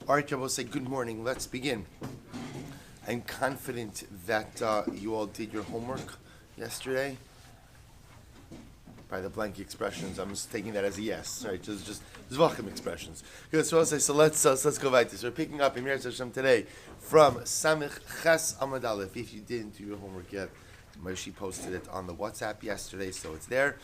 All right, Rabbi, say good morning. Let's begin. I'm confident that you all did your homework yesterday. By the blank expressions, I'm just taking that as a yes. Right, just Zevachim expressions. Good. So let's go back to this. We're picking up in Mir Hashem today from Samich Ches Amud Aleph. If you didn't do your homework yet, Moshe posted it on the WhatsApp yesterday, so it's there.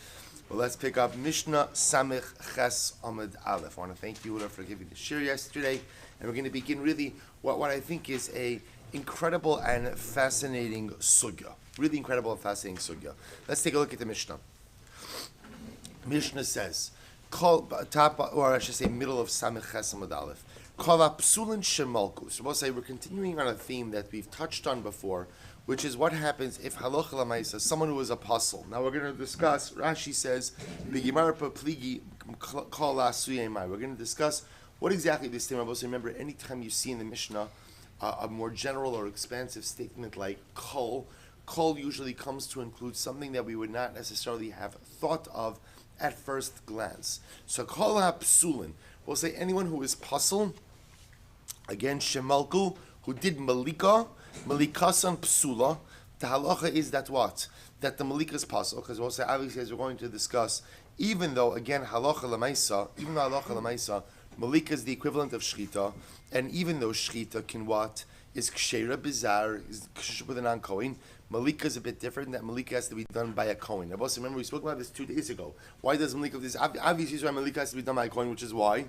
Well, let's pick up Mishnah Samich Ches Amud Aleph. I want to thank you for giving the shir yesterday, and we're going to begin really what I think is a incredible and fascinating sugya. Really incredible and fascinating sugya. Let's take a look at the Mishnah. Mishnah says, top, or I should say middle of Samich Ches Amud Aleph. Kol ha'psulin shemalkus. So we'll say we're continuing on a theme that we've touched on before, which is what happens if halacha l'maisa, someone who is a puzzle. Now we're going to discuss, Rashi says, B'gimar pligi kol ha'asuyemai. We're going to discuss what exactly this thing. Remember, anytime you see in the Mishnah a more general or expansive statement like kol usually comes to include something that we would not necessarily have thought of at first glance. So kol ha'psulin, we'll say anyone who is puzzle, again, shemalku, who did malika, malikasan psula. The halacha is that what? That the malika is puzzle, because we'll say, obviously, as we're going to discuss, even though, again, halacha l'maisa, malika is the equivalent of shchita, and even though shchita can what? Is kshera bizarre, is kshera with a non-kohen, malika is a bit different. That malika has to be done by a kohen. Now, boss, remember we spoke about this 2 days ago. Why does malika this? Obviously, why malika has to be done by a kohen, which is why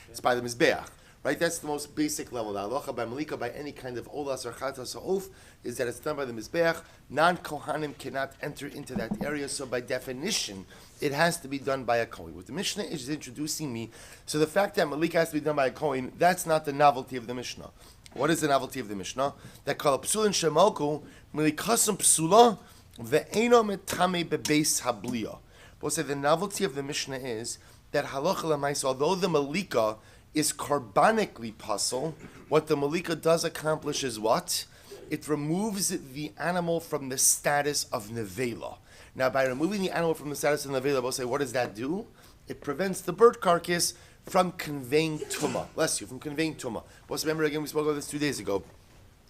it's by the mizbeach, right? That's the most basic level. The halacha by malika, by any kind of olas or chatas or oath, is that it's done by the mizbeach. Non-kohanim cannot enter into that area, so by definition, it has to be done by a kohen. What the Mishnah is introducing me, so the fact that malika has to be done by a kohen, that's not the novelty of the Mishnah. What is the novelty of the Mishnah? That kol psulin shemalku malikasim psula ve'eno metame bebeis habliya. We'll say the novelty of the Mishnah is that halacha l'maisa, although the malika is carbonically puzzle, what the malika does accomplish is what? It removes the animal from the status of nevela. Now, by removing the animal from the status of nevela, we'll say, what does that do? It prevents the bird carcass from conveying tumah. Bless you, from conveying tumah. But remember, again, we spoke about this 2 days ago.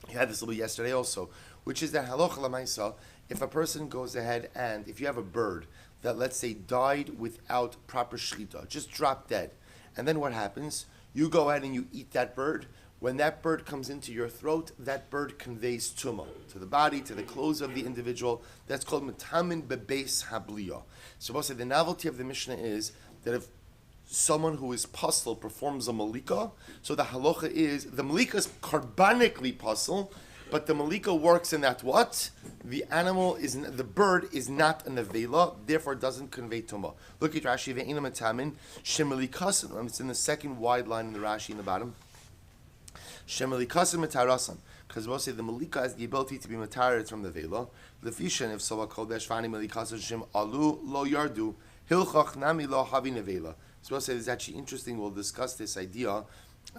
You had this a little bit yesterday also, which is that halacha l'maisa, if a person goes ahead and, if you have a bird that, let's say, died without proper shchita, just dropped dead, and then what happens? You go ahead and you eat that bird. When that bird comes into your throat, that bird conveys tumah to the body, to the clothes of the individual. That's called metamin bebeis habliya. So we'll say the novelty of the Mishnah is that if someone who is puzzle performs a malika, so the halacha is, the malika is carbonically puzzle, but the malika works in that what? The bird is not a nevela, therefore doesn't convey tumah. Look at Rashi, ve'ena metamin, shemalikasan, it's in the second wide line in the Rashi in the bottom. Shemalikasan metarasan, because we'll say the malika has the ability to be matarid from the vela. Lefishan, if someone called deshvani malikasan shem alu lo yardu, hilchach nami lo havi nevela. So we'll say it's actually interesting, we'll discuss this idea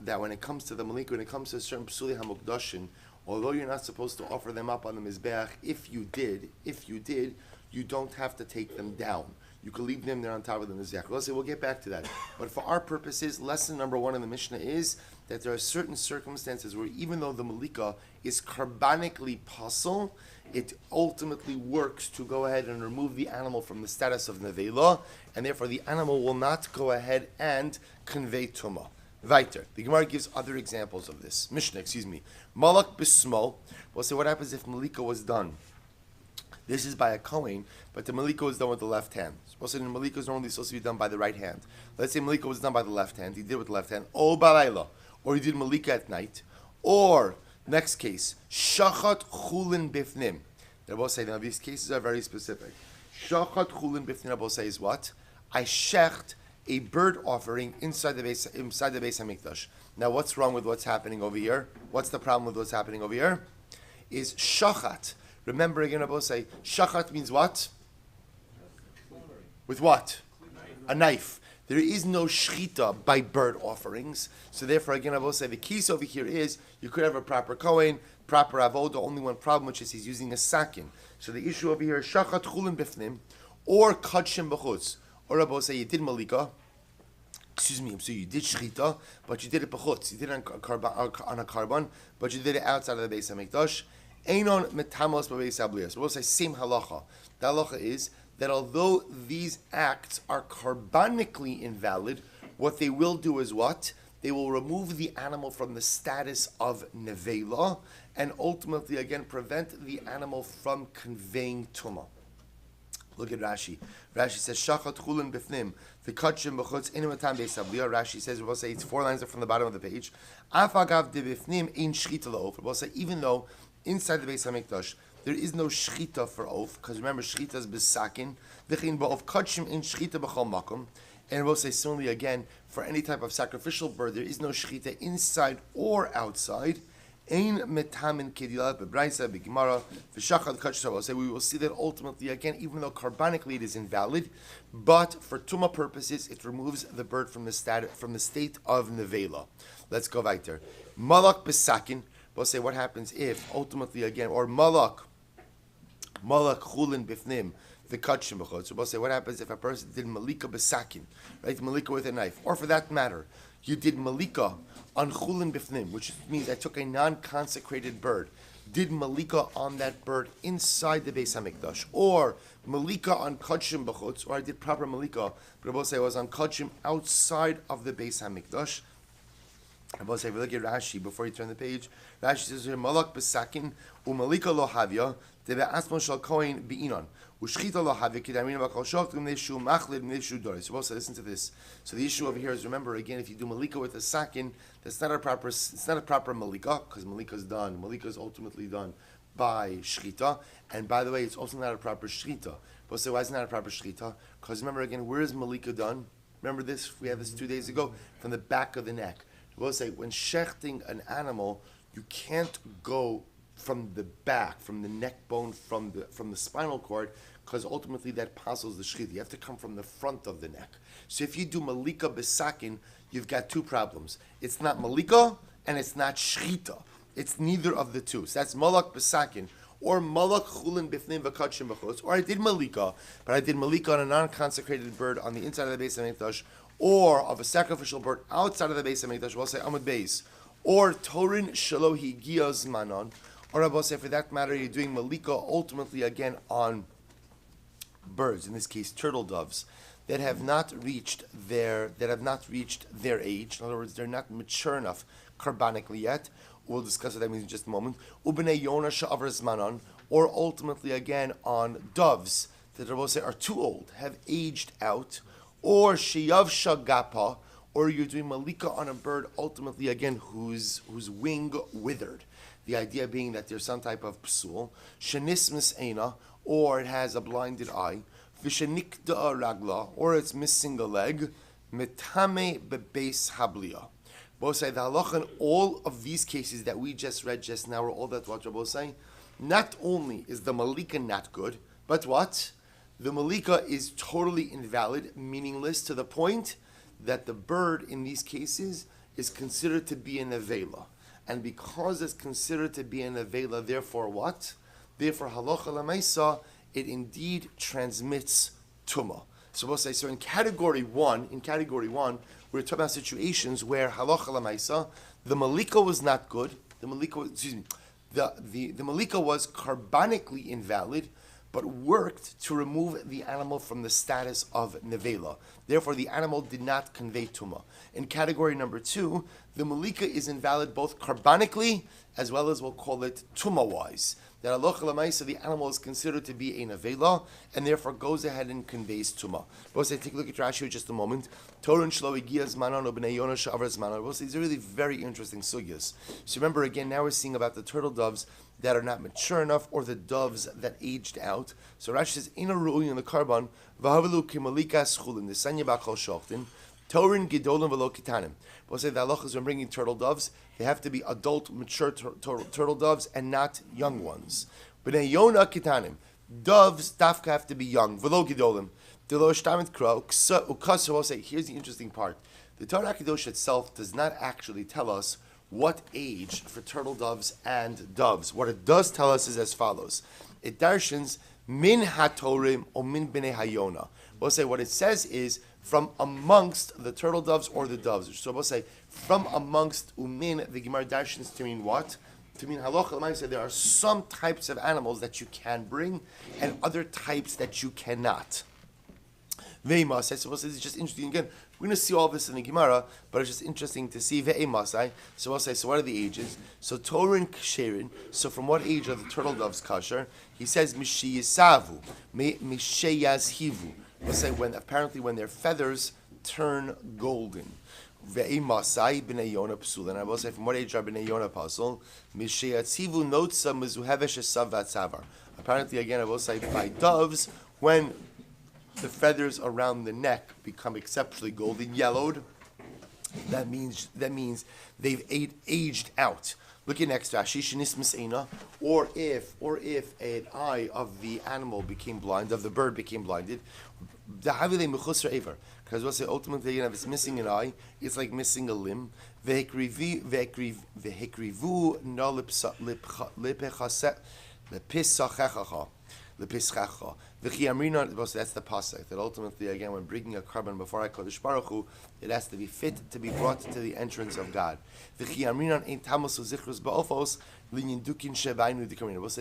that when it comes to the malika, when it comes to certain psuli hamukdashin, although you're not supposed to offer them up on the mizbeach, if you did, you don't have to take them down. You can leave them there on top of the mizbeach. We'll get back to that. But for our purposes, lesson number 1 in the Mishnah is that there are certain circumstances where even though the malika is carbonically puzzle, it ultimately works to go ahead and remove the animal from the status of nevela, and therefore the animal will not go ahead and convey tumah. Weiter. The Gemara gives other examples of this. Mishnah, Malak bismo. We'll say what happens if malika was done. This is by a kohen, but the malika was done with the left hand. We'll say the malika is normally supposed to be done by the right hand. Let's say malika was done by the left hand. He did it with the left hand. O balayla. Or he did malika at night. Or, next case, shachat chulin bifnim. They will say, now these cases are very specific. Shachat chulin bifnim, they will say is what? I shecht a bird offering inside the Beis Hamikdash. Now, what's wrong with what's happening over here? What's the problem with what's happening over here? Is shachat. Remember again, I will say, shachat means what? With what? A knife. There is no shchita by bird offerings. So therefore, again, I will say the case over here is you could have a proper kohen, proper avoda, only one problem, which is he's using a sakin. So the issue over here is shachat chulin bifnim, or kachim b'chutz. Or I will say you did malika, So you did shchita, but you did it b'chutz. You did it on a carbon, but you did it outside of the Beis Hamikdash. Einon metamos b'Beis Habliyos. We'll say same halacha. The halacha is that although these acts are carbonically invalid, what they will do is what? They will remove the animal from the status of nevela and ultimately, again, prevent the animal from conveying tumah. Look at Rashi. Rashi says, Shachat chulin b'fnim, v'katshim b'chutz inu matam beis habliyah. Rashi says, we'll say it's 4 lines from the bottom of the page. Af agav de b'fnim ein shchita la'of. We'll say, even though inside the Beis Hamikdash, there is no shchita for oaf, because remember, shchita is b'sakin, v'chin ba'of katshim ein shchita b'chol makom. And we'll say similarly again, for any type of sacrificial bird, there is no shechita inside or outside. Ein metamin kedilat bebraisa b'gemara v'shachad kachsa. We'll say we will see that ultimately again, even though carbonically it is invalid, but for tumah purposes, it removes the bird from the state of nevela. Let's go weiter. Malak besakin. We'll say what happens if ultimately again, or malak chulin bifnim. The kachim b'chutz. So we'll say what happens if a person did malika b'sakin, right? Malika with a knife, or for that matter, you did malika on chulin b'fnim, which means I took a non-consecrated bird, did malika on that bird inside the Beis Hamikdash, or malika on kachim b'chutz, or I did proper malika, but we'll say it was on kachim outside of the Beis Hamikdash. I will say, if we look at Rashi before you turn the page, Rashi says here, malak b'sakin umalika lo havya debe asmon shal kohen bi'inon. So we'll say, listen to this. So the issue over here is, remember again, if you do malika with a sakin, it's not a proper malika, because malika is done. Malika is ultimately done by shchita, and by the way, it's also not a proper shchita. We'll say, why is it not a proper shchita? Because remember again, where is malika done? Remember this? We had this 2 days ago from the back of the neck. We'll say, when shechting an animal, you can't go from the back, from the neck bone, from the spinal cord, because ultimately that passes the shechita. You have to come from the front of the neck. So if you do malika besakin, you've got 2 problems. It's not malika and it's not shechita. It's neither of the two. So that's malak besakin or malak chulin bifnim v'kachim b'chutz. Or I did malika, but I did malika on a non-consecrated bird on the inside of the Beis Hamikdash, or of a sacrificial bird outside of the Beis Hamikdash. We'll say amud beis, or torin shelo higiyaz manon. Or I will say, for that matter, you're doing malika ultimately again on birds, in this case turtle doves, that have not reached their age. In other words, they're not mature enough carbonically yet. We'll discuss what that means in just a moment. Ubnei yona sha'avar zmanon, or ultimately again on doves that I will say are too old, have aged out, or sheyav shagapa, or you're doing malika on a bird ultimately again whose wing withered. The idea being that there's some type of psul, shenis mis'ena, or it has a blinded eye, v'shenikda ragla, or it's missing a leg, metame bebeis habliya. Both say the halacha in all of these cases that we just read just now, or all that what Rabbi say, not only is the malika not good, but what? The malika is totally invalid, meaningless, to the point that the bird in these cases is considered to be an avela. And because it's considered to be an avela, therefore what? Therefore, halacha l'maisa, it indeed transmits tumah. So we'll say, so in category one, we're talking about situations where halacha l'maisa, the malika was not good. The malika was carbonically invalid, but worked to remove the animal from the status of nevela. Therefore, the animal did not convey tumah. In category number 2, the malika is invalid both carbonically as well as we'll call it tumah-wise. That halacha l'maisa, the animal is considered to be a nevela, and therefore goes ahead and conveys tumah. We'll say, take a look at Rashi in just a moment. Torun shlo igiyaz manon ubnei yona sha'avar zmanon. We'll say these are really very interesting sugyas. So remember again, now we're seeing about the turtle doves that are not mature enough, or the doves that aged out. So Rashi says, ina ru'uyin in the carbon v'havelu kimalikas chulin the sanya b'chol shochtin torin gidolim v'lo kitanim. We'll say the halachas when bringing turtle doves, they have to be adult, mature turtle doves and not young ones. B'nei yona kitanim, doves dafka have to be young. V'lo gidolim. Delo shtamit kro ukasa. We'll say, here's the interesting part. The Torah Kadosh itself does not actually tell us what age for turtle doves and doves. What it does tell us is as follows. It darshans min hatorim or min b'nei hayona. We'll say what it says is from amongst the turtle doves or the doves. So we'll say from amongst umin. The Gemara darshans to mean what? To mean halacha l'maaseh. There are some types of animals that you can bring, and other types that you cannot. Ve'emasai. So we'll say it's just interesting again. We're going to see all this in the Gemara, but it's just interesting to see ve'emasai. So we'll say, so what are the ages? So Torah and Ksherin. So from what age are the turtle doves kosher? He says mishiyisavu, misheyazhivu. We'll say when their feathers turn golden. Ve'emasai b'nei Yonah psul. And I will say from what age are b'nei Yonah pasul? Misheyatzivu notza mezuhevesh esav vatzavar. Apparently again I will say by doves when the feathers around the neck become exceptionally golden yellowed, that means they've aged out. Look at next to or if an eye of the animal became blind, of the bird became blinded, because we'll say ultimately if it's missing an eye, it's like missing a limb. That's the pasuk. That ultimately, again, when bringing a carbon before HaKadosh Baruch Hu, it has to be fit to be brought to the entrance of God. We'll say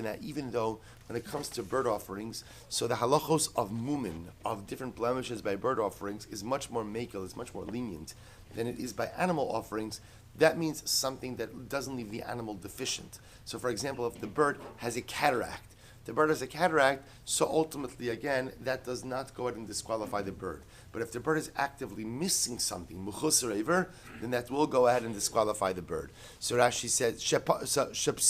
now, even though when it comes to bird offerings, so the halachos of mumin, of different blemishes by bird offerings, is much more makel, is much more lenient than it is by animal offerings. That means something that doesn't leave the animal deficient. So, for example, if the bird has a cataract, so ultimately, again, that does not go ahead and disqualify the bird. But if the bird is actively missing something, then that will go ahead and disqualify the bird. So Rashi said,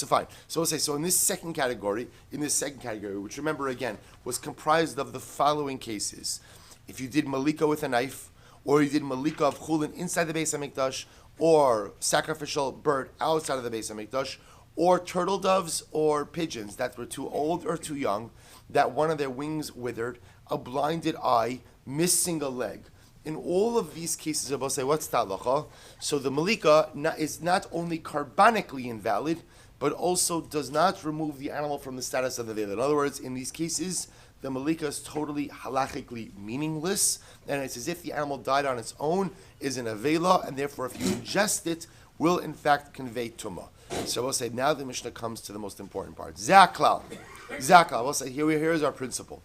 fine. So we'll say, so in this second category, which remember again, was comprised of the following cases. If you did malika with a knife, or you did malika of chulin inside the Beis HaMikdash, or sacrificial bird outside of the Beis HaMikdash, or turtle doves or pigeons that were too old or too young, that one of their wings withered, a blinded eye, missing a leg. In all of these cases, I will say, what's the halacha? So the malika is not only carbonically invalid, but also does not remove the animal from the status of the vela. In other words, in these cases, the malika is totally halachically meaningless, and it's as if the animal died on its own, is in a vela, and therefore if you ingest it, will in fact convey tumah. So we'll say now the Mishnah comes to the most important part. Zaklal. We'll say here's our principle.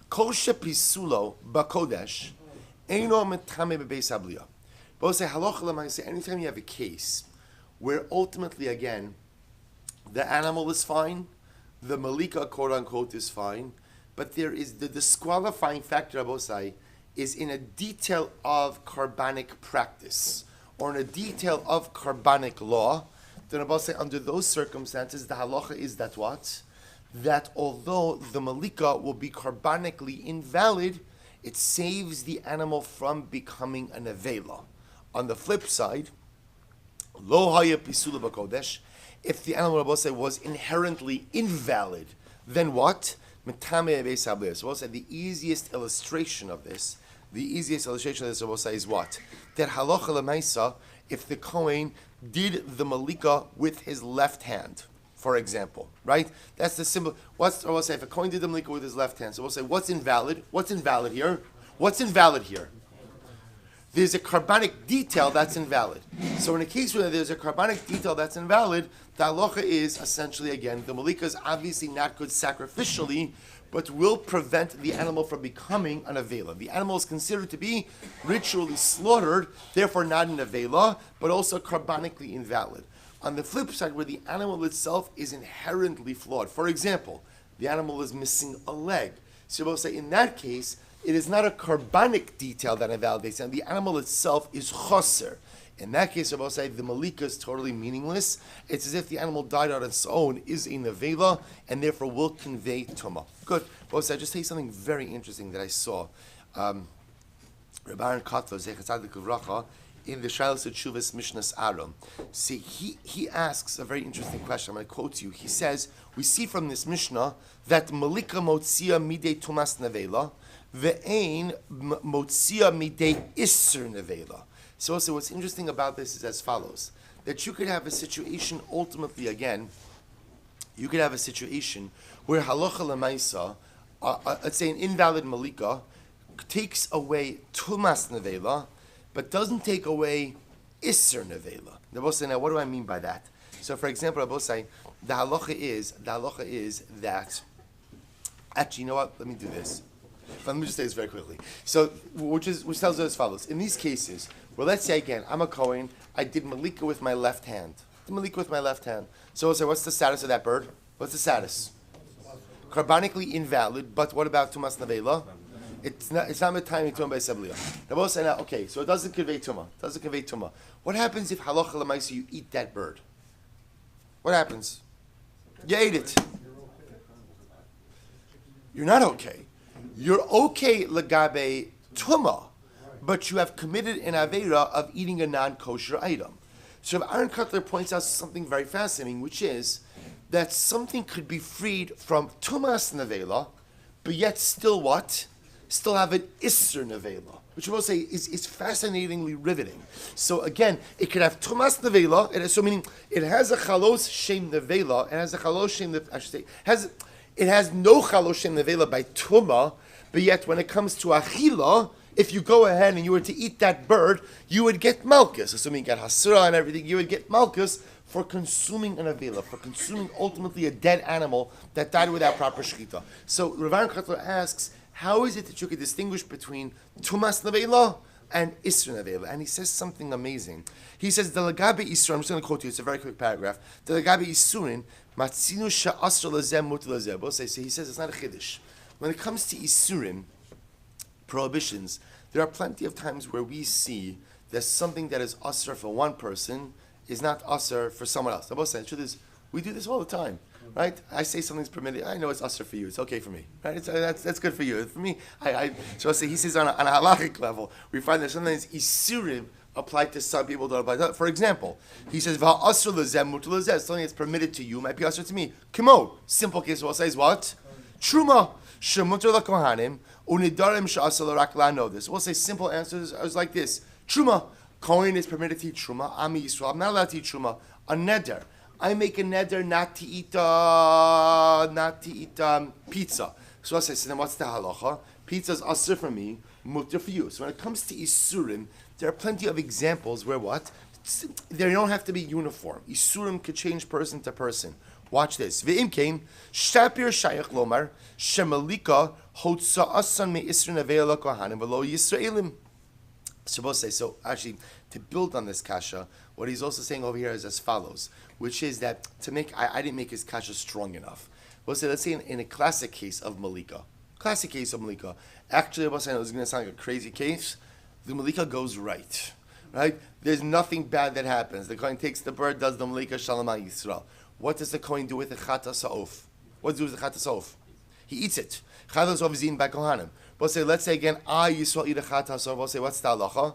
Kol shepisulo bakodesh eino metame bebeis habliya. We'll say halacha l'maaseh. Anytime you have a case where ultimately again the animal is fine, the malika quote unquote is fine, but there is the disqualifying factor, Abosai, is in a detail of carbonic practice or in a detail of carbonic law. Then I'll say under those circumstances, the halacha is that what? That although the malika will be carbonically invalid, it saves the animal from becoming an avela. On the flip side, lo haya pisula b'kodesh, if the animal was inherently invalid, then what? Metame beis habliya. So we'll say the easiest illustration of this is what? That halacha l'maisa, if the Kohen did the malika with his left hand, for example, right? That's the symbol. Or we'll say if a Kohen did the malika with his left hand, so we'll say what's invalid? What's invalid here? There's a carbonic detail that's invalid. So in a case where there's a carbonic detail that's invalid, the halacha is essentially, again, the malika is obviously not good sacrificially, but will prevent the animal from becoming an avela. The animal is considered to be ritually slaughtered, therefore not an avela, but also carbonically invalid. On the flip side, where the animal itself is inherently flawed, for example, the animal is missing a leg. So we'll say in that case, it is not a carbonic detail that invalidates, and the animal itself is choser. In that case, I will say the malika is totally meaningless. It's as if the animal died on its own, is a nevela, and therefore will convey tumah. Good. Well, so I just tell you something very interesting that I saw. Rabbi Aaron Kotler, Zecher Tzadik Uvracha, in the Shilas Tshuvas Mishnas Aram. See, he asks a very interesting question. I'm going to quote you. He says, we see from this Mishnah that malika motzia midei tumas nevela, ve'ein motzia midei isser nevela. So also what's interesting about this is as follows, that you could have a situation ultimately again, you could have a situation where halacha l'maisa, let's say an invalid malika, takes away tumas nevela, but doesn't take away isser nevela. Rabbi say, now what do I mean by that? So, for example, Rabbi say, the halacha is that. Actually, you know what? Let me do this. Let me just say this very quickly. So, which tells us as follows: in these cases, well, let's say again, I'm a Kohen. I did malika with my left hand. So we'll say, what's the status of that bird? What's the status? Karbonically invalid. But what about tumas nevela? It's not timing tumah by sebelia. Now we'll say now, okay, so it doesn't convey tumah. What happens if halacha l'maisa you eat that bird? What happens? You ate it. You're not okay. You're okay legabe tumah, but you have committed an avera of eating a non-kosher item. So Aaron Cutler points out something very fascinating, which is that something could be freed from tumas nevela, but yet still what? Still have an isser nevela, which we'll say is fascinatingly riveting. So again, it could have tumas nevela, meaning it has a chalos shem nevela, it has a chalos shem, it has no chalos shem nevela by tuma, but yet when it comes to achila, if you go ahead and you were to eat that bird, you would get malchus. Assuming you get hasura and everything, you would get malchus for consuming an avela, for consuming ultimately a dead animal that died without proper shechita. So Rav Aaron Kotler asks, how is it that you can distinguish between tumas nevela and isra nevela? And he says something amazing. He says, "Delagabe isra." I'm just going to quote you. It's a very quick paragraph. Delagabe isurin matzinu sha'asra lazem mutar lazem. So he says it's not a chiddush. When it comes to isurim, prohibitions, there are plenty of times where we see that something that is asr for one person is not asr for someone else. The truth is, we do this all the time, right? I say something's permitted. I know it's asr for you. It's okay for me, right? That's good for you. For me, so I say he says on a halachic level, we find that sometimes isurim apply to some people, don't apply to others. For example, he says va'asr lezem mutar lezem. Something that's permitted to you might be asr to me. Kimo, simple case. We'll say is what? Truma shemutar lakohanim. Unidarim sha'asal rak la'no. This. We'll say simple answers is like this. Truma. Kohen is permitted to eat truma. Ami Yisrael. I'm not allowed to eat truma. A neder. I make a neder not to eat pizza. So I say, so then what's the halacha? Pizza's asur for me, mutar for you. So when it comes to isurim, there are plenty of examples where what? They don't have to be uniform. Isurim could change person to person. Watch this. Ve'im kain shapir shayach lomar shemalika hotza asan me isrin avela kohanim v'lo Yisraelim. Supposed to say, so actually, to build on this kasha, what he's also saying over here is as follows, which is that to make, I didn't make his kasha strong enough. Let's say in a classic case of malika, actually, I was saying it was going to sound like a crazy case, the malika goes right? There's nothing bad that happens. The Kohen takes the bird, does the malika, shalom al Yisrael. What does the Kohen do with the chatas ha'of? What does he do with the chatas ha'of? He eats it. Chatas ha'of is eaten by Kohanim. But say, let's say again, I Yisrael eat a chatas ha'of. We'll say, what's the halacha?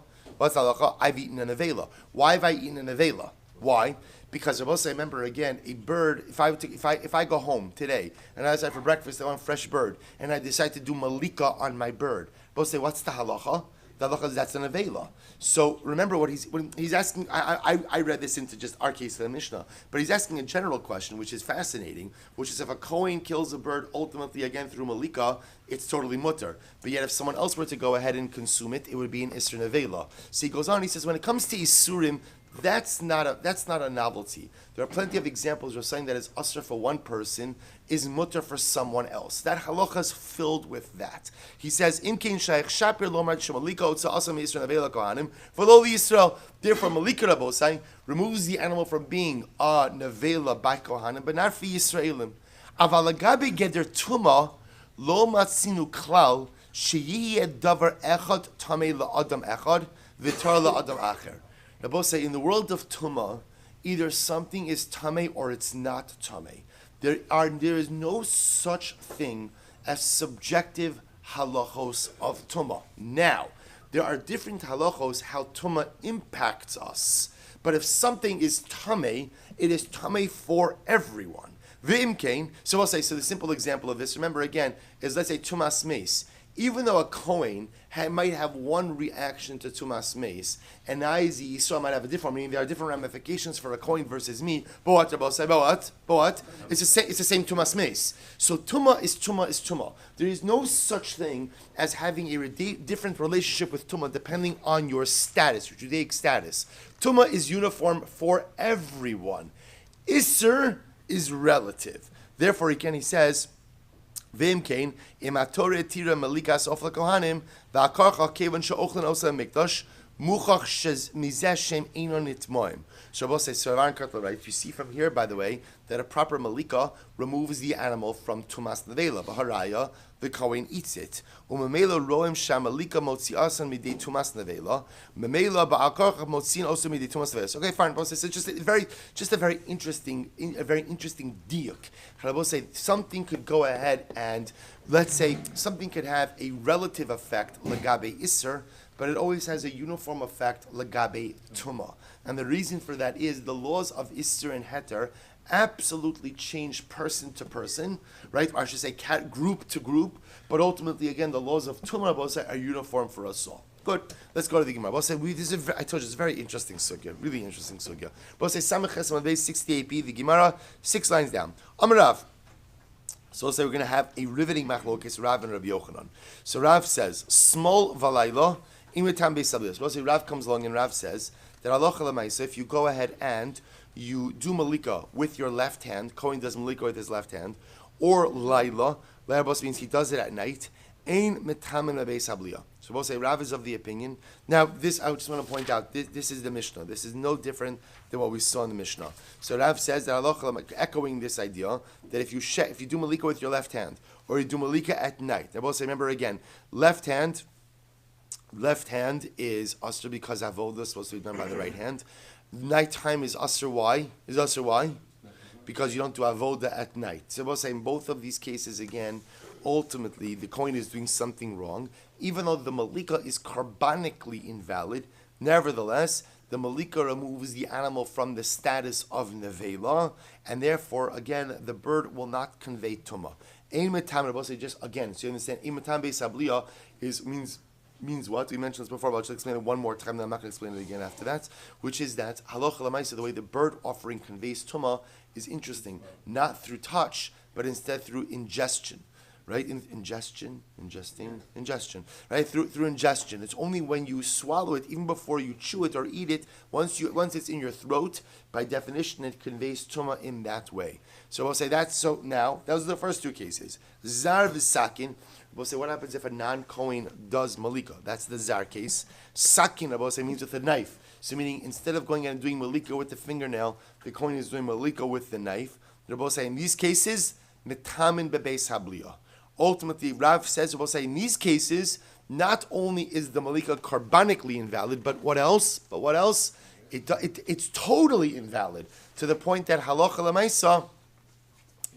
I've eaten an avela. Why have I eaten an avela? Why? Because I will say, remember again, a bird. If I go home today and I decide for breakfast I want a fresh bird, and I decide to do malika on my bird, we'll say, what's the halacha? The halacha is that's an avela. So remember when he's asking. I read this into just our case of the Mishnah, but he's asking a general question, which is fascinating, which is if a Kohen kills a bird, ultimately again through malika, it's totally mutter. But yet if someone else were to go ahead and consume it, it would be an isra nevela. So he goes on. He says when it comes to isurim, that's not a novelty. There are plenty of examples where saying that is asr for one person is mutter for someone else. That halacha is filled with that. He says, "Im kein shaykh shapir lomar shemalika otza asam yisrael avela kohanim v'lo Yisrael." Therefore, malika rabosai removes the animal from being a nevela by kohanim, but not for Yisraelim. Aval agabe geder tuma lo matzinu klal sheyihi davar echad tamei laadam echad v'tar laadam acher. Now, both say in the world of Tumah, either something is Tameh or it's not Tameh. There is no such thing as subjective halachos of Tumah. Now, there are different halachos how Tumah impacts us. But if something is Tameh, it is Tameh for everyone. V'im kain, so I'll say, so the simple example of this, remember again, is let's say Tumas Meis. even though a Kohen might have one reaction to Tumas Meis, and now the Yisrael might have a different, meaning there are different ramifications for a Kohen versus me, but what? It's the same Tumas Meis. So Tuma is Tuma. There is no such thing as having a different relationship with Tuma depending on your status, your Judaic status. Tuma is uniform for everyone. Isser is relative. Therefore, again, he says, V'imkein, im atore tira melikas of kohanim, v'akarcha kevan she'ochlen osa mikdash, muchach mizeh shem einon nitmoim. So Rabbi says, so right? You see from here, by the way, that a proper malika removes the animal from tumas nevela. B'haraya, the kohen eats it. Umemela roim sham malika motziasan midei tumas nevela. Memela ba'akarcha motzin also midei tumas nevela. Okay, fine. Rabbi says, it's just a very interesting diuk. Rabbi says something could go ahead and let's say something could have a relative effect legabe iser, but it always has a uniform effect legabe tuma. And the reason for that is the laws of Isser and Heter absolutely change person to person, right? Or I should say group to group, but ultimately, again, the laws of Tumah Bosa are uniform for us all. Good. Let's go to the Gemara. I told you, it's a very interesting sugya, really interesting sugya. Bosa Samech Ches Amad Beis 68b, the Gemara, 6 lines down. Amarav. So we'll say we're going to have a riveting machlokes, Rav and Rabbi Yochanan. So Rav says, small valayla, imitam beis sablios. We'll say Rav comes along and Rav says, that halacha l'maisa, if you go ahead and you do malika with your left hand, Kohen does malika with his left hand, or laila, laila means he does it at night, ein metamin beis habliya. So we'll say Rav is of the opinion. Now, this I just want to point out. This is the Mishnah. This is no different than what we saw in the Mishnah. So Rav says that halacha, echoing this idea that if you do malika with your left hand, or you do malika at night. Now we'll say, remember again, left hand is asr because avodah is supposed to be done by the right hand. Nighttime is asr. Why? Because you don't do avodah at night. So we'll say in both of these cases again, ultimately the kohen is doing something wrong, even though the malika is karbanically invalid. Nevertheless, the malika removes the animal from the status of nevela, and therefore again the bird will not convey tumah. Ein metam, we'll say just again, so you understand. Ein metam beis habliya means what? We mentioned this before, but I'll just explain it one more time, then I'm not going to explain it again after that, which is that halacha l'maisa, the way the bird offering conveys tumah is interesting, not through touch, but instead through ingestion, right? Ingestion, right? Through ingestion. It's only when you swallow it, even before you chew it or eat it, once it's in your throat, by definition, it conveys tumah in that way. So we'll say that's so. Now, those are the first two cases. Zar v'sakin. We'll say, what happens if a non-Kohen does malika? That's the zar case. Sakin, we'll say, means with a knife. So meaning, instead of going and doing malika with the fingernail, the Kohen is doing malika with the knife. We'll say, in these cases, metamin bebeis habliya. Ultimately, Rav says, we'll say, in these cases, not only is the malika karbanically invalid, but what else? It's totally invalid, to the point that halacha l'maisa,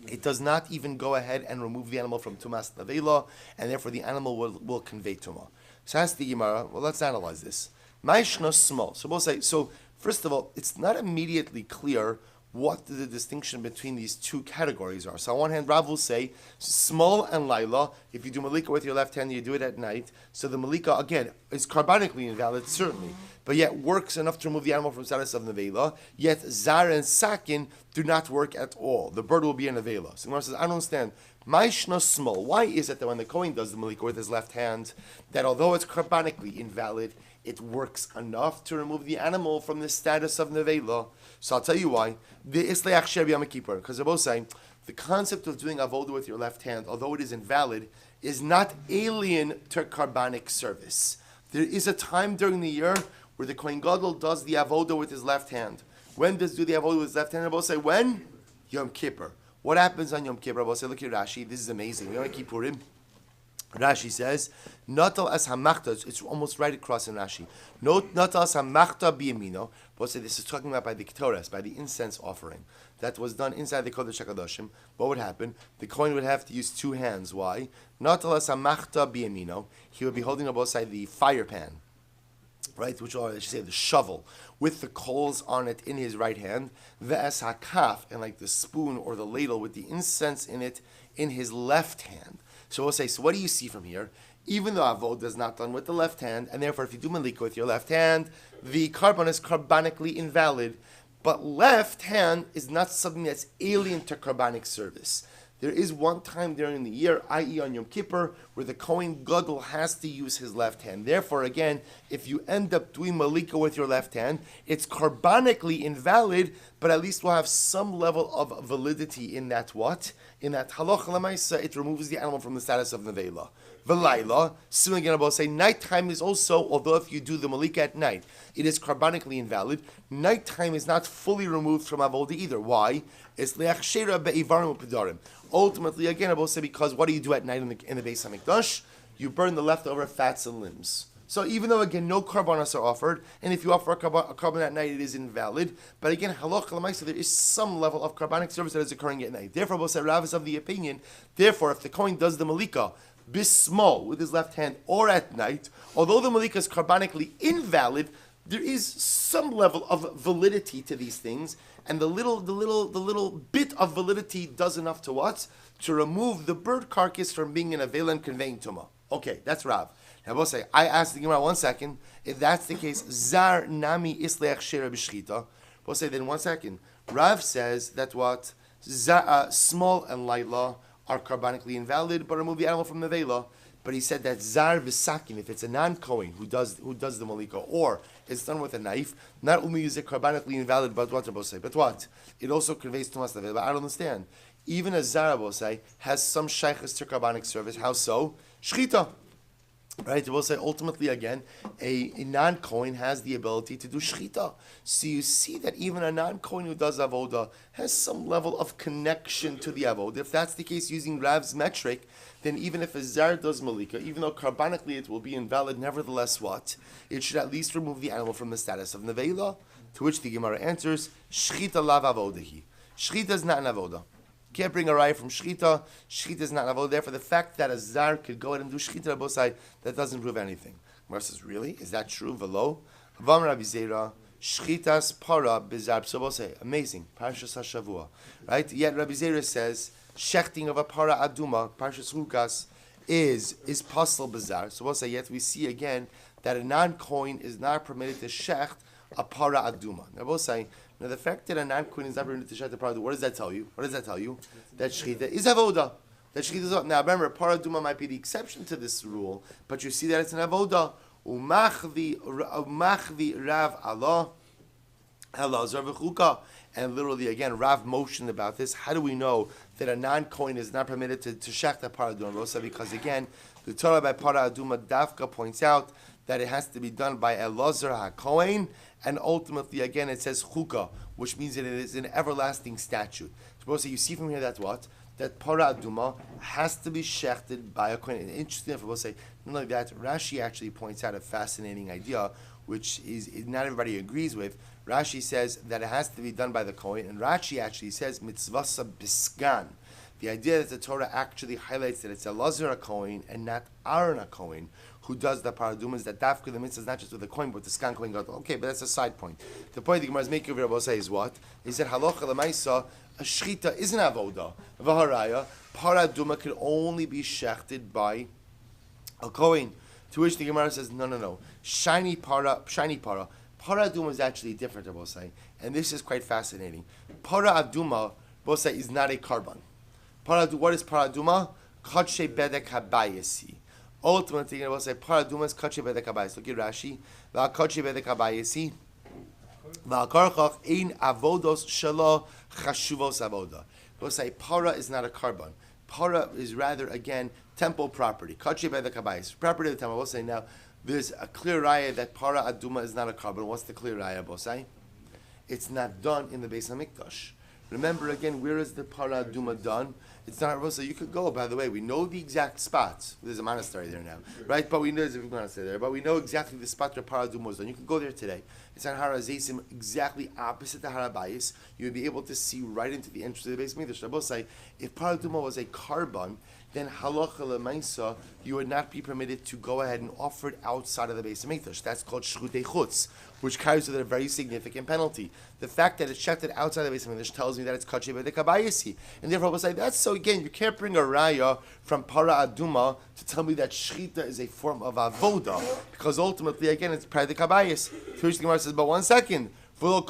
it does not even go ahead and remove the animal from tumas nevela, and therefore the animal will convey tumah. So that's the Gemara. Well, let's analyze this. Ma'ishna small. So we'll say, so first of all, it's not immediately clear what the distinction between these two categories are. So on one hand, Rav will say, small and laila, if you do malika with your left hand, you do it at night. So the malika, again, is carbonically invalid, certainly, but yet works enough to remove the animal from status of nevela, yet zar and sakin do not work at all. The bird will be a nevela. So Gemara says, I don't understand. Ma'ishna small. Why is it that when the Kohen does the malika with his left hand, that although it's carbonically invalid, it works enough to remove the animal from the status of nevela? So I'll tell you why. The Islayach Sheb Yom Kippur, because they're both saying the concept of doing avodah with your left hand, although it is invalid, is not alien to carbonic service. There is a time during the year where the Kohen Gadol does the avodah with his left hand. When does do the avodah with his left hand? They both say when? Yom Kippur. What happens on Yom Kippur? They both say, look at Rashi. This is amazing. We want to keep Purim. Rashi says, Natal as hamachta, it's almost right across in Rashi. Natal as hamachta biyamino. But say this is talking about by the ketores, by the incense offering that was done inside the Kodesh HaKadoshim. What would happen? The Kohen would have to use two hands. Why? Natal as hamachta biyamino. He would be holding on both sides the fire pan, right, which are, I should say, the shovel, with the coals on it in his right hand, ve'es hakaf, and like the spoon or the ladle with the incense in it in his left hand. So we'll say, so what do you see from here? even though avoda is not done with the left hand, and therefore if you do malika with your left hand, the carbon is carbonically invalid. But left hand is not something that's alien to carbonic service. There is one time during the year, i.e. on Yom Kippur, where the Kohen Gadol has to use his left hand. Therefore, again, if you end up doing malika with your left hand, it's carbonically invalid, but at least will have some level of validity in that what? In that halacha l'maisa, it removes the animal from the status of nevela. V'layla, similar again, I'll say nighttime is also, although if you do the malika at night, it is carbonically invalid. Nighttime is not fully removed from avoda either. Why? It's le'achshera be'ivarim u'pedarim. Ultimately, again, I will say, because what do you do at night in the Beis HaMikdash? You burn the leftover fats and limbs. So even though, again, no karbanos are offered, and if you offer a carbon at night, it is invalid. But again, halacha l'maisa, there is some level of carbonic service that is occurring at night. Therefore, we'll say Rav is of the opinion, therefore, if the Kohen does the malika, bismol, with his left hand, or at night, although the malika is carbonically invalid, there is some level of validity to these things, and the little bit of validity does enough to what? To remove the bird carcass from being an avela and conveying tumah. Okay, that's Rav. Now we'll say, I asked the Gemara 1 second, if that's the case, zar nami isleach shera b'shchita. We'll say then 1 second. Rav says that what? Small and light law are carbonically invalid, but remove the animal from the vela. But he said that zar v'sakin, if it's a non-Kohen who does the malika, or it's done with a knife, not only is it carbonically invalid, but what Rabbi say, but what? It also conveys tumas nevela. But I don't understand. Even a zar, Rabbi say, has some shaykhs to carbonic service. How so? Shchita. Right, we'll say ultimately again, a non-Kohen has the ability to do shchita. So you see that even a non-Kohen who does avoda has some level of connection to the avoda. If that's the case using Rav's metric, then even if a zar does malika, even though carbonically it will be invalid, nevertheless what? It should at least remove the animal from the status of nevela, to which the Gemara answers, shchita lav avodahi. Shchita is not an avoda. Can't bring a raya from shchita. Shchita is not avodah. Therefore, the fact that a zar could go ahead and do shchita bosai, that doesn't prove anything. Gemara says, really? Is that true? Velo. Avam Rabbi Zera, shchitas para bizar psobosai. Amazing. Parshas Hashavua. Right? Yet Rabbi Zera says, shechting of a para aduma, Parshas Hukas, is possible bizar. So we'll say, yet we see again that a non-Kohen is not permitted to shecht a para aduma. Now we'll say, now the fact that a non-Kohen is not permitted to shecht a para aduma, what does that tell you? What does that tell you? That shechita is avoda. That shechita is avoda. Now remember, para aduma might be the exception to this rule, but you see that it's an avoda. Umachvi Rav Allah Elazar v'chuka. And literally, again, Rav motioned about this. How do we know that a non-Kohen is not permitted to shecht a para aduma? Because again, the Torah by para aduma Dafka points out that it has to be done by Elazar HaKohen, and ultimately, again, it says chukah, which means that it is an everlasting statute. So you see from here that what? That para aduma has to be shechted by a Kohen. And interesting, we'll say, not like that, Rashi actually points out a fascinating idea, which is not everybody agrees with. Rashi says that it has to be done by the Kohen, and Rashi actually says mitzvasa biskan. The idea that the Torah actually highlights that it's Elazar HaKohen and not Aaron HaKohen who does the paraduma is that dafka the mitzvah is not just with the Kohen but the skan Kohen gadol. Okay, but that's a side point. The point the Gemara is making over here is what? Is that halacha l'maisa a shchita isn't avoda. V'haraya paraduma can only be shechted by a Kohen. To which the Gemara says no. Shiny para. Para aduma is actually different, I will say, and this is quite fascinating. Para aduma, will say, is not a carbon. What is para aduma? Kadshe bedek habayisi. Ultimately, I will say para aduma is kadshe bedek habayisi. Look at Rashi. Va kadshe bedek habayisi. Va karchach ein avodos shelo chashuvos avoda. We'll say para is not a carbon. Para is rather again temple property. Kadshe bedek habayisi. Property of the temple. We'll say now. There's a clear raya that para aduma is not a carbon. What's the clear raya, Bosai? It's not done in the Beis HaMikdash. Remember again, where is the para aduma done? It's not Rosa. You could go. By the way, we know the exact spots. There's a monastery there now, right? But we know there's a monastery there. But we know exactly the spot where para aduma was done. You could go there today. It's on Har HaZeisim, exactly opposite the Har HaBayis. You would be able to see right into the entrance of the Beis HaMikdash. Bosai, if para aduma was a carbon, then halacha lemaisa, you would not be permitted to go ahead and offer it outside of the Beis Hamikdash. That's called shchutei chutz, which carries with it a very significant penalty. The fact that it's shechted outside the Beis Hamikdash tells me that it's kachi b'dekabayisi, and therefore we'll say that's so. Again, you can't bring a raya from para aduma to tell me that shchita is a form of avoda, because ultimately, again, it's b'dekabayis. The Gemara says, but 1 second. So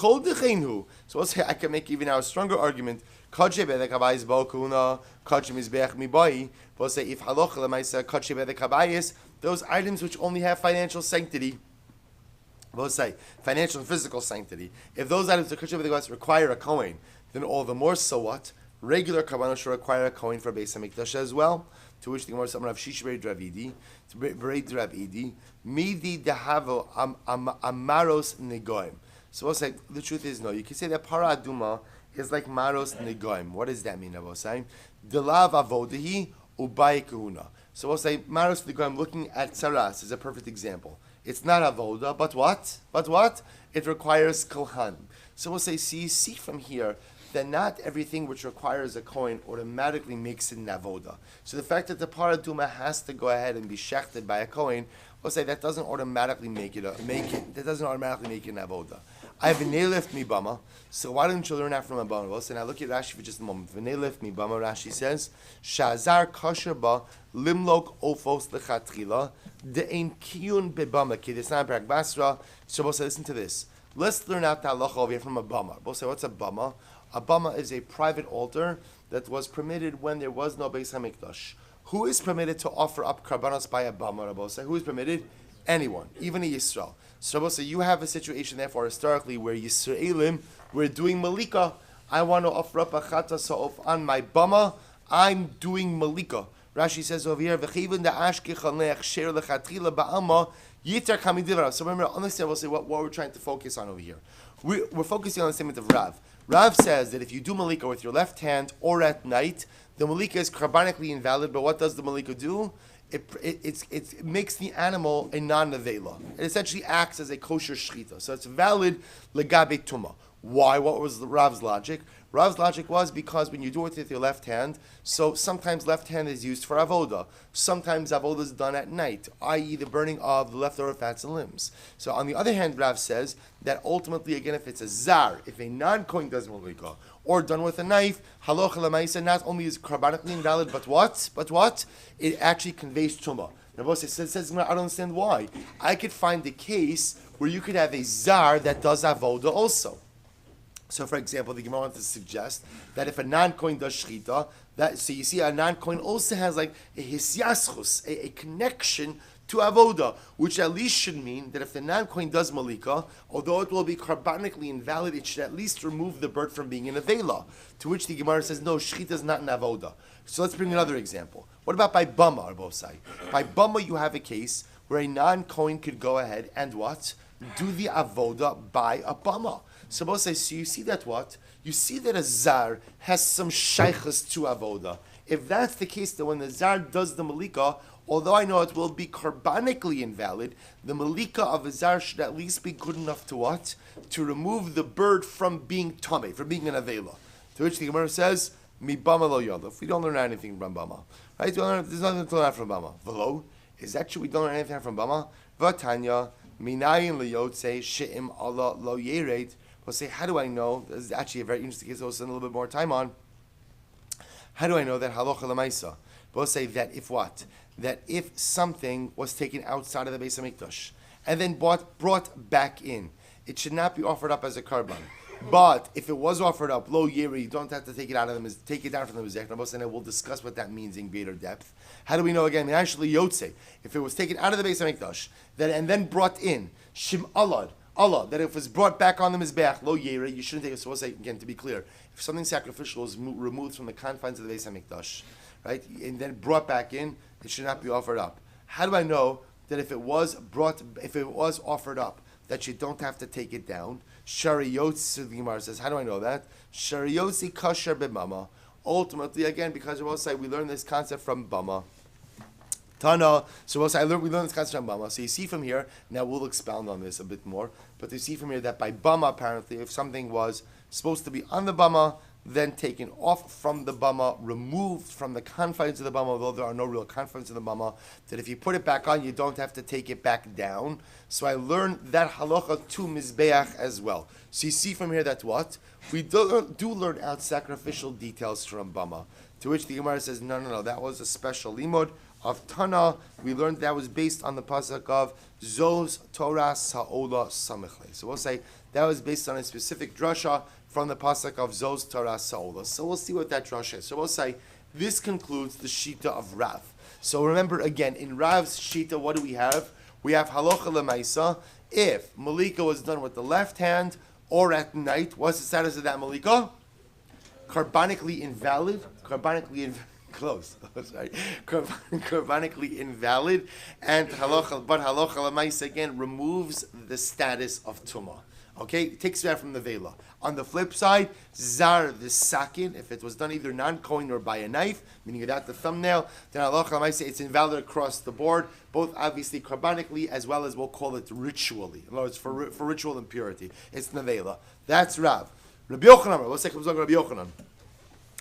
we'll say I can make even now a stronger argument. We'll say if halacha l'maisa kachi b'dekabayis, those items which only have financial sanctity, we'll say financial and physical sanctity. If those items of kachi b'dekabayis require a kohen, then all the more so what? Regular karbanos should require a kohen for Beis Hamikdash as well. To which the Gemara says, "Rav Shish Bered Ravidi, Midi dehavo amaros negoim." So we'll say the truth is no. You can say that para aduma is like maros negoim. What does that mean? I will say delav avodahi ubai kahuna. So we'll say maros negoim. Looking at saras is a perfect example. It's not avoda, but what? But what? It requires kohan. So we'll say, see from here that not everything which requires a kohen automatically makes it an avoda. So the fact that the paraduma has to go ahead and be shechted by a kohen, we'll say that doesn't automatically make it an avoda. I have v'neilef mibama, so why don't you learn that from a bama? Well, so now look at Rashi for just a moment. V'neilef mibama, Rashi says, Shazar kosher ba limlok ofos lechatchila de'ein kiyun bebama kidesnan perak basra. So we'll say, listen to this. Let's learn out the halacha over here from a bama. We'll say, what's a bama? A bama is a private altar that was permitted when there was no Beis Hamikdash. Who is permitted to offer up karbanos by a bama? Rabbi say, who is permitted? Anyone, even a Yisrael. So Rabbi say, you have a situation, therefore, historically, where Yisraelim were doing malika. I want to offer up a chata sa'of on my bama. I'm doing malika. Rashi says over here, v'chivin da'ashkechan le'achsher lechatchila ba'ama yitar kamidivra. So remember, understand, we'll say what we're trying to focus on over here. We're focusing on the statement of Rav. Rav says that if you do malika with your left hand or at night, the malika is karbanically invalid, but what does the malika do? It makes the animal a non-nevela. It essentially acts as a kosher shchita. So it's valid legabe tuma. Why? What was Rav's logic? Rav's logic was because when you do it with your left hand, so sometimes left hand is used for avoda. Sometimes avoda is done at night, i.e. the burning of the leftover fats and limbs. So on the other hand, Rav says that ultimately, again, if it's a zar, if a non-kohen does malika, or done with a knife, halacha lemaisa, not only is karbanically invalid, but what? It actually conveys tumah. Rabbi says, I don't understand why. I could find a case where you could have a zar that does avoda also. So, for example, the Gemara wants to suggest that if a non-kohen does shchita, so you see a non-kohen also has like a hisyaschus, a connection to avoda, which at least should mean that if the non-kohen does malika, although it will be karbanically invalid, it should at least remove the bird from being in a vela. To which the Gemara says, no, shchita is not an avoda. So let's bring another example. What about by bama, or both sides? By bama, you have a case where a non-kohen could go ahead and what? Do the avoda by a bama. So both say, so you see that what? You see that a zar has some shaykhs to avoda. If that's the case, that when the zar does the malika, although I know it will be karbanically invalid, the malika of a zar should at least be good enough to what? To remove the bird from being tameh, from being an avela. To which the Gemara says, mi bama lo yodaf. We don't learn anything from bama. Right? There's nothing to learn from bama. V'lo, is that true? We don't learn anything from bama? V'tanya, minayin liyotze, she'im Allah lo yered. We'll say, how do I know? This is actually a very interesting case. We'll spend a little bit more time on. How do I know that halacha l'maisa? We'll say that if what? That if something was taken outside of the Beis Hamikdash and then brought back in, it should not be offered up as a karban. But if it was offered up, lo yeri, you don't have to take it out of them, take it down from the mizrach. And we'll discuss what that means in greater depth. How do we know again? Actually, yotze, if it was taken out of the Beis Hamikdash and then brought in, shim alad, Allah, that if it was brought back on the Mizbeach, lo yera, you shouldn't take it. So we'll say, again, to be clear, if something sacrificial is removed from the confines of the Beis HaMikdash, right, and then brought back in, it should not be offered up. How do I know that if it was offered up, that you don't have to take it down? Shariyotzi, the Gemara says, how do I know that? Shariyotzi kasher b'mama. Ultimately, again, because we'll say we learn this concept from Bama. Tana, so we learned this concept from Bama. So you see from here, now we'll expound on this a bit more, but you see from here that by Bama, apparently, if something was supposed to be on the Bama, then taken off from the bama, removed from the confines of the bama, although there are no real confines of the bama, that if you put it back on, you don't have to take it back down. So I learned that halacha to Mizbeach as well. So you see from here that what? We do learn out sacrificial details from bama, to which the Gemara says, no, that was a special limud of Tana. We learned that was based on the pasuk of Zos Torah Sa'ola Samichle. So we'll say that was based on a specific drasha from the pasuk of Zos Torah Sa'ola. So we'll see what that drasha is. So we'll say this concludes the shita of Rav. So remember again, in Rav's shita, what do we have? We have halacha lemaisa. If malika was done with the left hand or at night, what's the status of that malika? Carbonically invalid. Close. Sorry. Carbonically invalid, and halacha lemaisa again removes the status of tumah. Okay, it takes that from the vela. On the flip side, zar the sakin, if it was done either non-kohen or by a knife, meaning without the thumbnail, then halacha lemaisa it's invalid across the board, both obviously carbonically as well as we'll call it ritually. In other words, for ritual impurity, it's nevela. That's Rav. Rabbi Yochanan. Let's take Rabbi Yochanan.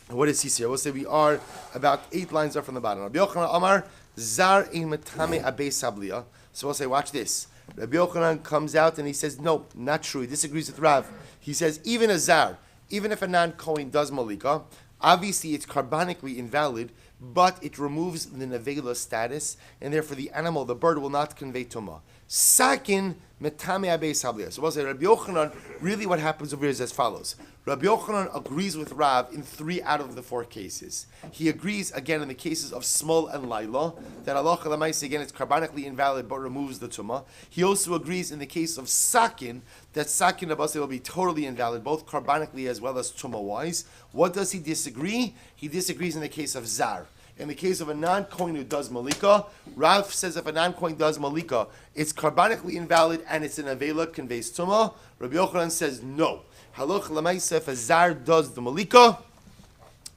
What does he say? We'll say we are about 8 lines up from the bottom. Rabbi Yochanan Amar Zar in Matame Abe Sabliya. So we'll say, watch this. Rabbi Yochanan comes out and he says, no, not true. He disagrees with Rav. He says, even a Zar, even if a non-Kohen does Malika, obviously it's carbonically invalid, but it removes the Nevela status, and therefore the animal, the bird, will not convey Tumah. Sakin Matame Abe Sabliya. So we'll say, Rabbi Yochanan, really what happens over here is as follows. Rabbi Yochanan agrees with Rav in 3 out of the 4 cases. He agrees, again, in the cases of Smol and Laila, that halacha l'maisa, again, it's carbonically invalid, but removes the tumah. He also agrees in the case of Sakin, that Sakin Abase will be totally invalid, both carbonically as well as tumah-wise. What does he disagree? He disagrees in the case of Zar. In the case of a non-Kohen who does Malika, Rav says if a non-Kohen does Malika, it's carbonically invalid and it's an Avela, conveys Tumah. Rabbi Yochanan says no. Halach l'maisa, if a Zar does the Malika,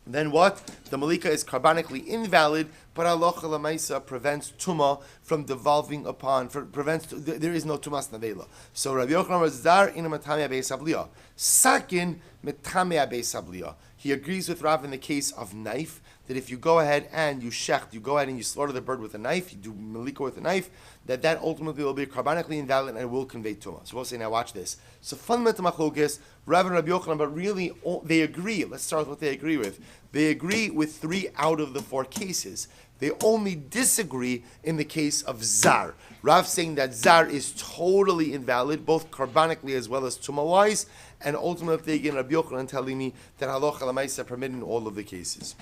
then what? The Malika is carbonically invalid, but halacha l'maisa prevents Tumah from devolving upon, there is no Tumas Navela. So Rabbi Yochanan was Zar in a Matame Abe Sabliya. Sakin Matame Abe Sabliya. He agrees with Rav in the case of knife, that if you go ahead and you shecht, you go ahead and you slaughter the bird with a knife, you do malika with a knife, that ultimately will be carbonically invalid and it will convey tumah. So we'll say, now watch this. So fundamental machlokes, Rav and Rabbi Yochanan, but really they agree. Let's start with what they agree with. They agree with 3 out of the 4 cases. They only disagree in the case of Zar. Rav saying that Zar is totally invalid, both carbonically as well as tumah-wise, and ultimately again Rabbi Yochanan telling me that halacha l'maisa permitted in all of the cases.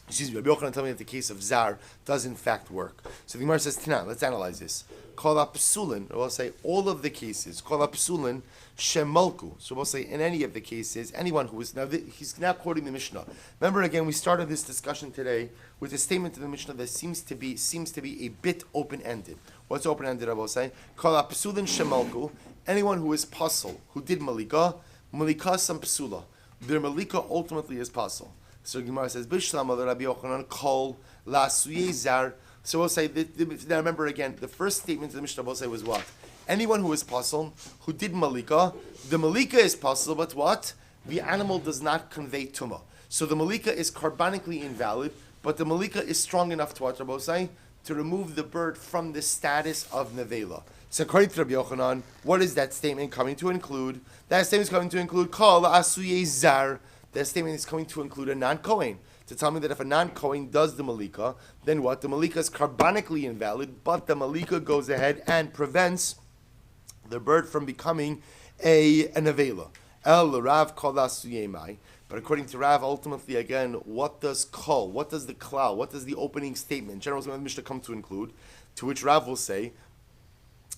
Excuse me, Rabbi Yochanan telling me that the case of Zar does in fact work. So the Gemara says, Tanan, let's analyze this. Kol ha'psulin, or we'll say all of the cases. Kol ha'psulin shemalku. So we'll say in any of the cases, anyone who is, now he's now quoting the Mishnah. Remember again, we started this discussion today with a statement of the Mishnah that seems to be a bit open-ended. What's open-ended, I will say? Kol ha'psulin shemalku. Anyone who is pasul, who did malika sam psula. Their malika ultimately is pasul. So Gemara says, Bishlama Rabbi Yochanan kol la zar. So we'll say, now remember again, the first statement of the Mishnah we'll say was what? Anyone who is pasul, who did malika, the malika is pasul, but what? The animal does not convey tumah. So the malika is carbonically invalid, but the malika is strong enough to what Rabbi say? To remove the bird from the status of nevela. So according to Rabbi Yochanan, what is that statement coming to include? That statement is coming to include kol la zar. That statement is going to include a non-Kohen. To tell me that if a non-Kohen does the Malika, then what? The Malika is carbonically invalid, but the Malika goes ahead and prevents the bird from becoming an Avela. El Rav kol asuyemai. But according to Rav, ultimately, again, what does kol, what does the klal, what does the opening statement, generally the Mishnah come to include? To which Rav will say,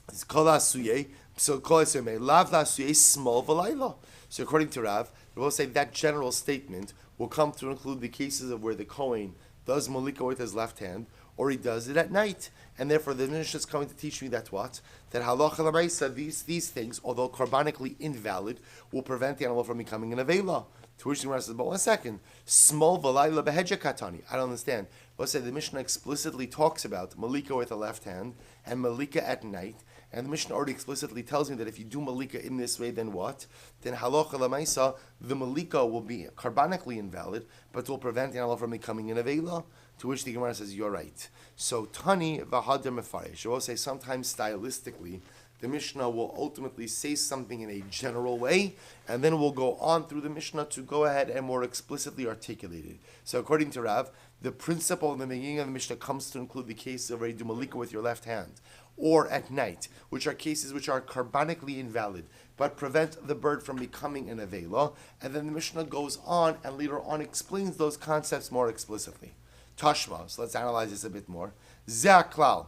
it's kol asuye, so kol asuyemai, lav lasuye, small v'layla. So according to Rav, we'll say that general statement will come to include the cases of where the Kohen does malika with his left hand, or he does it at night. And therefore the Mishnah is coming to teach me that what? That halacha l'maisa, these things, although carbonically invalid, will prevent the animal from becoming an avela. To which the Gemara says, but 1 second, small v'layla beheja katani. I don't understand. We'll say the Mishnah explicitly talks about malika with the left hand and malika at night. and the Mishnah already explicitly tells me that if you do malika in this way, then what? Then halacha lemaisa, the malika will be karbanically invalid, but will prevent the animal from becoming an avela. To which the Gemara says, you're right. So tani v'hader mefarish. I will say sometimes stylistically, the Mishnah will ultimately say something in a general way, and then we'll go on through the Mishnah to go ahead and more explicitly articulate it. So according to Rav, the principle in the beginning of the Mishnah comes to include the case of where you do malika with your left hand, or at night, which are cases which are karbanically invalid, but prevent the bird from becoming an avela. And then the Mishnah goes on and later on explains those concepts more explicitly. Tashma, so let's analyze this a bit more. Zaklal.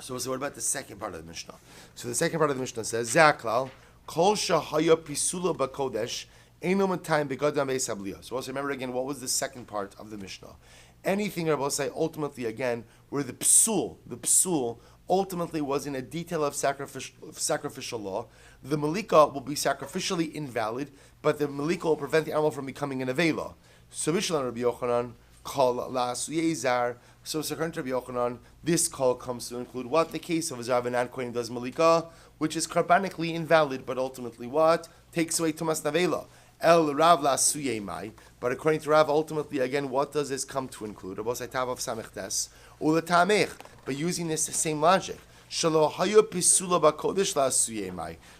So what about the second part of the Mishnah? So the second part of the Mishnah says, Zaklal, Kol Shahaya Pisula Bakodesh, Eino Matayim Begadam Beis Habliya. So also remember again, what was the second part of the Mishnah? Anything I will say ultimately again, where the psul ultimately was in a detail of sacrificial law, the malika will be sacrificially invalid, but the malika will prevent the animal from becoming an avela. So Mishnah Rabbi Yochanan, Kol La'asuyei Zar. So according to Rabbi Yochanan, this call comes to include what? The case of a Zar V'nan Kohen does malika, which is karbanically invalid, but ultimately what? Takes away Tumas Navela. El Rav La'asuyei Mai. But according to Rav, ultimately, again, what does this come to include? But using this same logic.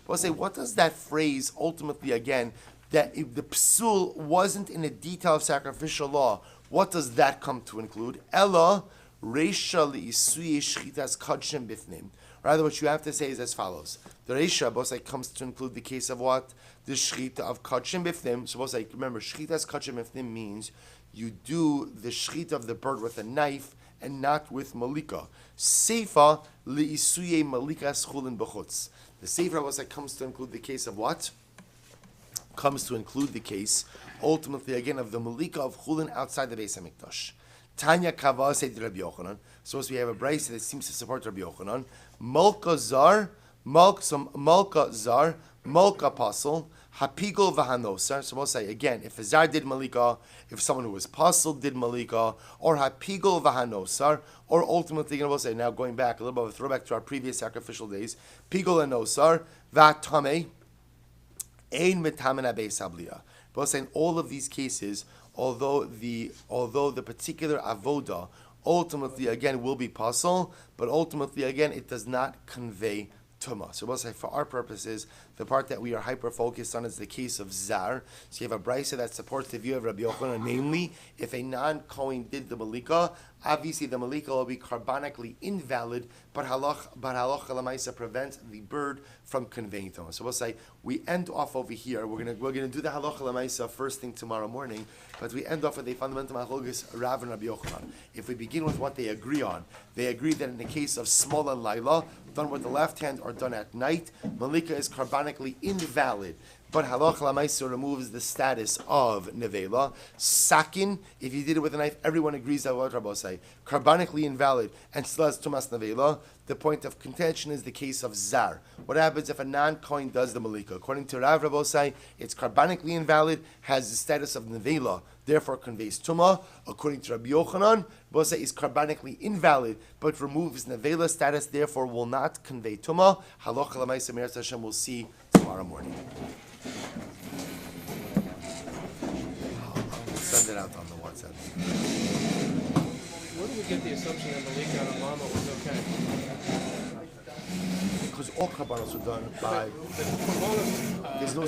But say, what does that phrase ultimately, again, that if the psul wasn't in a detail of sacrificial law, what does that come to include? Ella reisha li'isuye shchitas kadshem bifnim. Rather, what you have to say is as follows. The reisha, bosai, comes to include the case of what? The shchita of kadshem bifnim. So bosai, remember, shchitas kadshem bifnim means you do the shchita of the bird with a knife and not with malika. Seifa li'isuye malikas chulin b'chutz. The seifa, bosai, comes to include the case of what? Comes to include the case, ultimately again, of the malika of chulin outside the Beis Hamikdash. Tanya Kava said to Rabbi Yochanan. So as we have a brayse that seems to support Rabbi Yochanan. Malka zar, malka pasul, hapigol v'hanosar. So we'll say again, if a zar did malika, if someone who was pasul did malika, or hapigol v'hanosar, or ultimately, we'll say, now going back a little bit of a throwback to our previous sacrificial days, pigol and nosar, v'atame, ein metamen beis habliya. But saying all of these cases, although the particular avoda ultimately again will be pasul, but ultimately again it does not convey tuma. So we'll say for our purposes, the part that we are hyper focused on is the case of zar. So you have a brisa that supports the view of Rabbi Yochanan, namely, if a non-Kohen did the malika, obviously the malika will be carbonically invalid, but halacha lemaisa prevents the bird from conveying tuma. So we'll say we end off over here. We're gonna do the halacha lemaisa first thing tomorrow morning, but we end off with a fundamental machlokes Rav and Rabbi Yochanan. If we begin with what they agree on, they agree that in the case of small and laila, done with the left hand or done at night, malika is carbonically invalid, but halacha lemaisa removes the status of nevela. Sakin, if you did it with a knife, everyone agrees that what Rabbi say, carbonically invalid and still has tumas nevela. The point of contention is the case of zar. What happens if a non-Kohen does the malika? According to Rav Rabosai, it's carbonically invalid, has the status of nevela, therefore conveys tuma. According to Rabbi Yochanan, Rabosai is carbonically invalid, but removes nevela status, therefore will not convey tuma. Halacha l'maisa me'eretz Hashem, we'll see tomorrow morning. I'll send it out on the WhatsApp. Where do we get the assumption that Malika and Mama was okay? Because all karbanos are done by. There's no